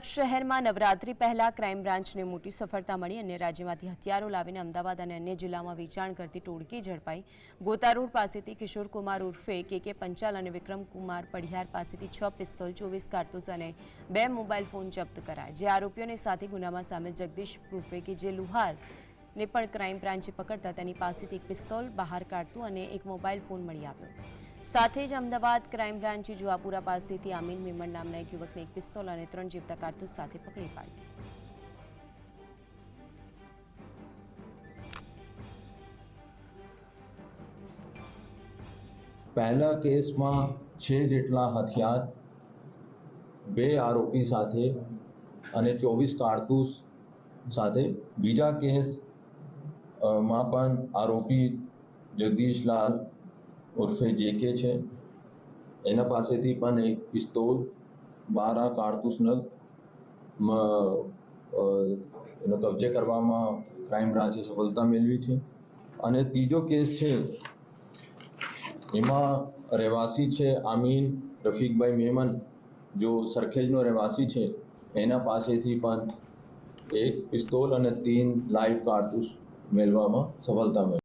શહેરમાં નવરાત્રી પહેલા ક્રાઇમ બ્રાન્ચને મોટી સફળતા મળી અને રાજ્યમાંથી હથિયારો લાવીને અમદાવાદ અને અન્ય જિલ્લામાં વેચાણ કરતી ટોળકી ઝડપાઈ। ગોતા રોડ પાસેથી કિશોરકુમાર ઉર્ફે કે પંચાલ અને વિક્રમકુમાર પઢિયાર પાસેથી 6 પિસ્તોલ, 24 કારતૂસ અને 2 મોબાઈલ ફોન જપ્ત કરાયા। જે આરોપીઓની સાથે ગુનામાં સામેલ જગદીશ ઉર્ફે કે જે લુહાર ને પણ ક્રાઇમ બ્રાન્ચે પકડતા તેની પાસેથી 1 પિસ્તોલ બહાર કાઢતું અને 1 મોબાઈલ ફોન મળી આવ્યો। સાથે જ અમદાવાદ ક્રાઇમ બ્રાન્ચે જુવાપુરા પાસેથી આમીન મેમણ નામના એક યુવકને 1 પિસ્તોલ અને 3 જીવતા કારતૂસ સાથે પકડી પાડ્યો। पहला केस में 6 જેટલા હથિયાર, 2 આરોપી સાથે અને 24 કારતૂસ સાથે। બીજા કેસ માં પણ આરોપી જગદીશલાલ ઉર્ફે જેકે છે, એના પાસેથી પણ 1 પિસ્તોલ, 12 કારતૂસ નગ એનો કબજે કરવામાં ક્રાઇમ બ્રાન્ચે સફળતા મેળવી છે। અને ત્રીજો કેસ છે એમાં રહેવાસી છે આમીન રફીકભાઈ મેમન, जो સરખેજનો રહેવાસી છે, એના પાસેથી પણ 1 પિસ્તોલ અને 3 લાઈવ કારતૂસ મેળવવામાં સફળતા મળી।